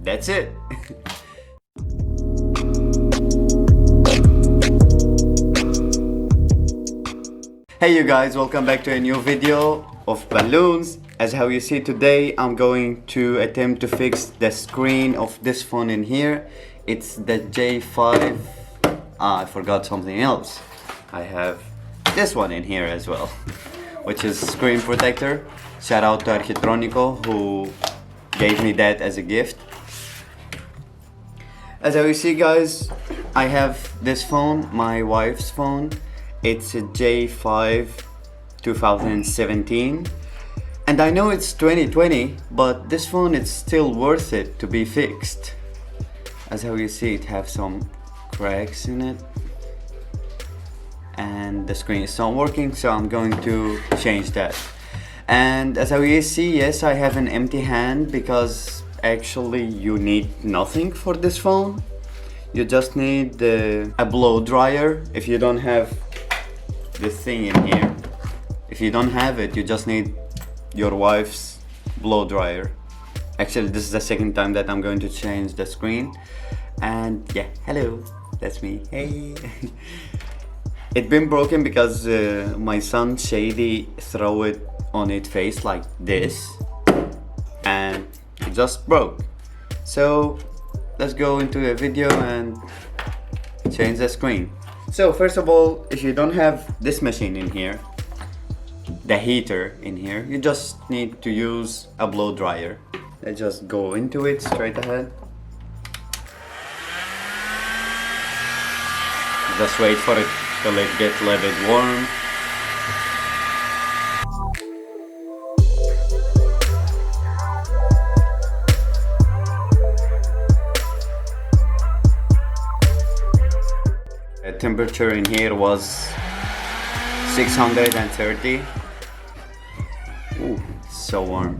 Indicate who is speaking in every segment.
Speaker 1: that's it. Hey you guys, welcome back to a new video of balloons. As how you see today, I'm going to attempt to fix the screen of this phone in here. It's the J5. I forgot something else. I have this one in here as well, which is screen protector. Shout out to Architronico who gave me that as a gift. As how you see guys, I have this phone, my wife's phone. It's a J5 2017, and I know it's 2020, but this phone is still worth it to be fixed. As how you see, it have some cracks in it and the screen is not working, so I'm going to change that. And as how you see, yes, I have an empty hand because actually you need nothing for this phone. You just need a blow dryer. If you don't have this thing in here, if you don't have it, you just need your wife's blow dryer. Actually, this is the second time that I'm going to change the screen. And yeah, hello, that's me. Hey. It's been broken because my son Shady threw it on its face like this and it just broke. So let's go into a video and change the screen. So first of all, if you don't have this machine in here, the heater in here, you just need to use a blow dryer. Let's just go into it straight ahead. Just wait for it till it gets a little bit warm. The temperature in here was 630. Ooh, so warm.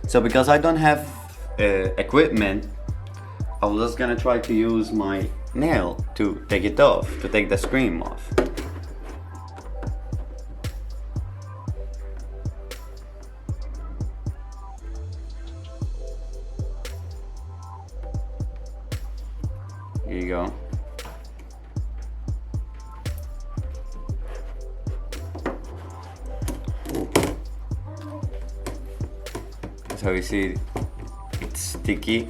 Speaker 1: So because I don't have equipment, I was just gonna try to use my nail to take it off, to take the screen off. Here you go. That's how you see it's sticky.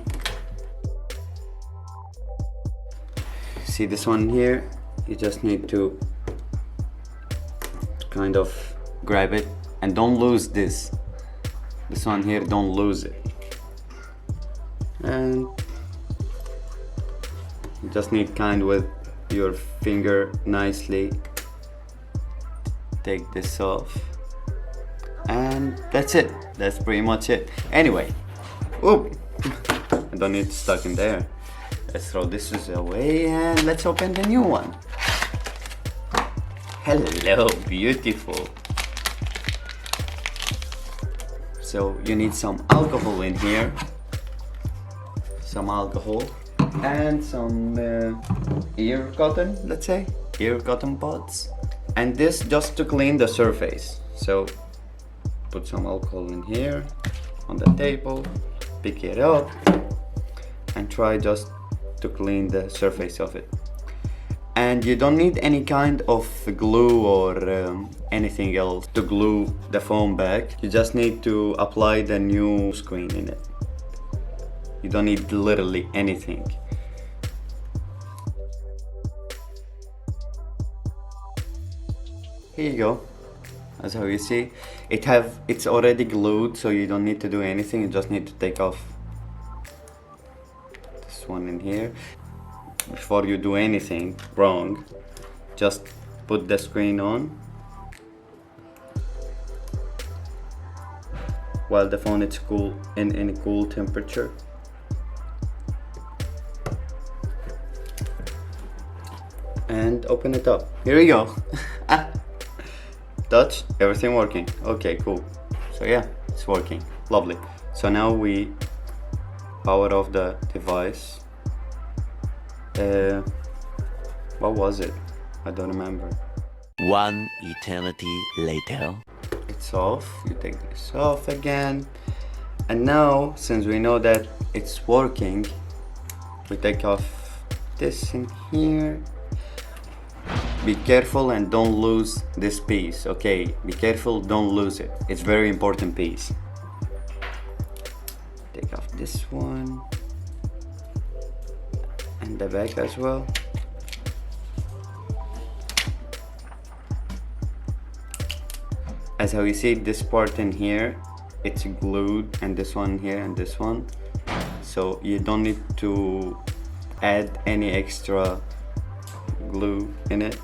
Speaker 1: See this one here? You just need to kind of grab it and don't lose this. This one here, don't lose it. And you just need kind with your finger nicely take this off. And that's it. That's pretty much it. Anyway, oop, I don't need it stuck in there. Let's throw this away and let's open the new one. Hello, beautiful. So you need some alcohol in here. Some alcohol and some ear cotton, let's say. Ear cotton pods. And this just to clean the surface. So put some alcohol in here on the table, pick it up and try just to clean the surface of it. And you don't need any kind of glue or anything else to glue the phone back. You just need to apply the new screen in it. You don't need literally anything. Here you go. That's how you see. It's already glued, so you don't need to do anything. You just need to take off this one in here. Before you do anything wrong, just put the screen on while the phone is cool, in a cool temperature. And open it up. Here we go. Touch, everything working. Okay, cool. So yeah, it's working. Lovely. So now we power off the device. What was it? I don't remember.
Speaker 2: One eternity later.
Speaker 1: It's off. You take this off again. And now, since we know that it's working, we take off this in here. Be careful and don't lose this piece, okay? Be careful, don't lose it. It's very important piece. Take off this one. And the back as well. As how you see, this part in here, it's glued, and this one here and this one. So you don't need to add any extra glue in it.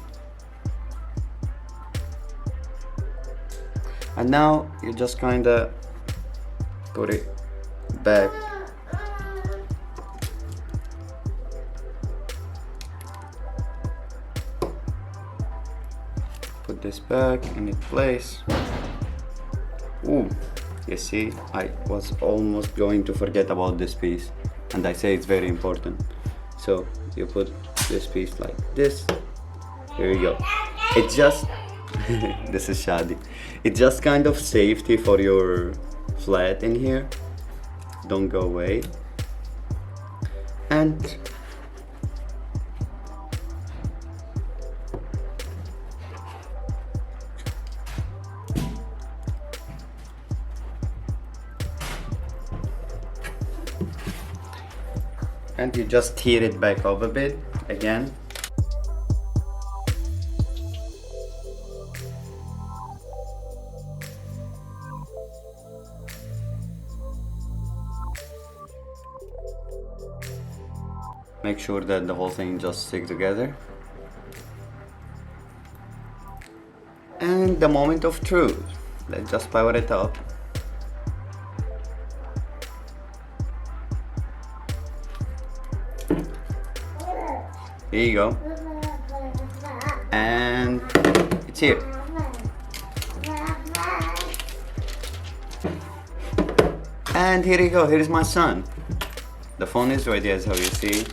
Speaker 1: And now you just kinda put it back. Put this back in its place. Ooh, you see, I was almost going to forget about this piece, and I say it's very important. So you put this piece like this. Here you go. It just this is Shadi. It's just kind of safety for your flat in here. Don't go away. And you just heat it back up a bit again. Make sure that the whole thing just sticks together. And the moment of truth. Let's just power it up. Here you go. And it's here. And here you go, here is my son. The phone is ready, as how you see.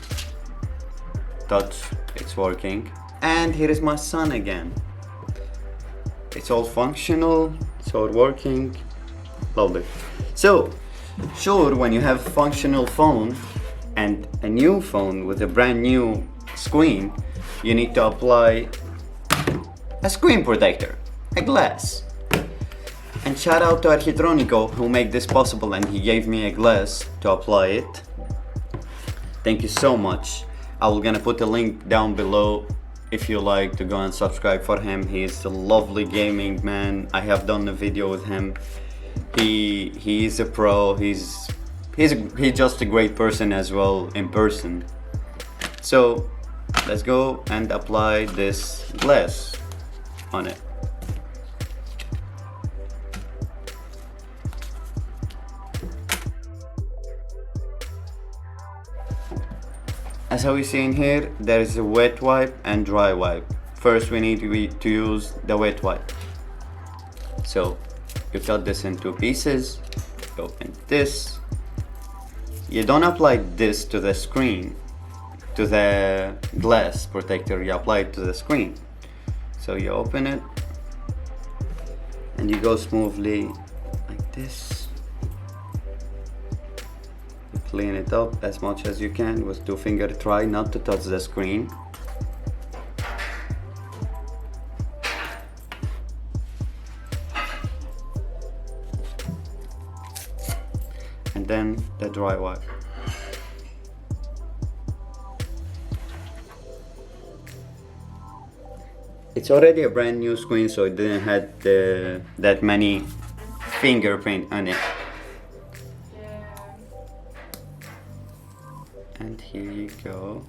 Speaker 1: Touch, it's working. And here is my son again. It's all functional, it's all working. Lovely. So, sure, when you have a functional phone and a new phone with a brand new screen, you need to apply a screen protector, a glass. And shout out to Architronico who made this possible, and he gave me a glass to apply it. Thank you so much. I will gonna put a link down below if you like to go and subscribe for him. He's a lovely gaming man. I have done a video with him. He is a pro. He's just a great person as well in person. So let's go and apply this glass on it. As how we see in here, there is a wet wipe and dry wipe. First we need to use the wet wipe. So you cut this in two pieces, open this. You don't apply this to the screen, to the glass protector, you apply it to the screen. So you open it and you go smoothly like this. Clean it up as much as you can with 2-finger. Try not to touch the screen. And then the dry wipe. It's already a brand new screen, so it didn't have that many fingerprint on it. And here you go.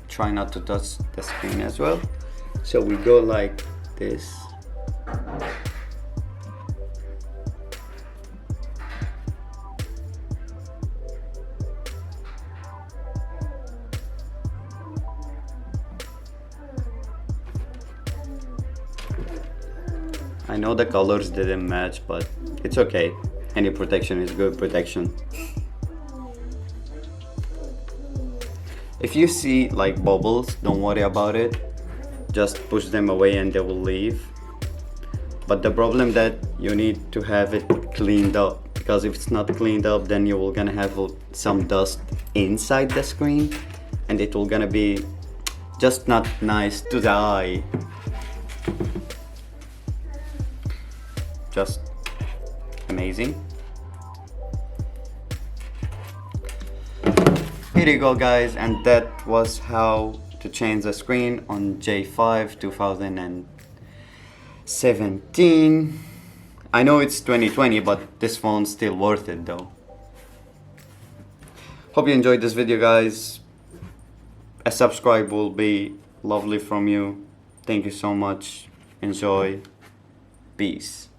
Speaker 1: Try not to touch the screen as well. So we go like this. I know the colors didn't match, but it's okay. Any protection is good protection. If you see like bubbles, don't worry about it. just push them away and they will leave. But the problem that you need to have it cleaned up, because if it's not cleaned up, then you will gonna have some dust inside the screen and it will gonna be just not nice to the eye. Just amazing. Here you go, guys, and that was how to change the screen on J5 2017. I know it's 2020, but this phone's still worth it though. Hope you enjoyed this video, guys. A subscribe will be lovely from you. Thank you so much. Enjoy. Peace.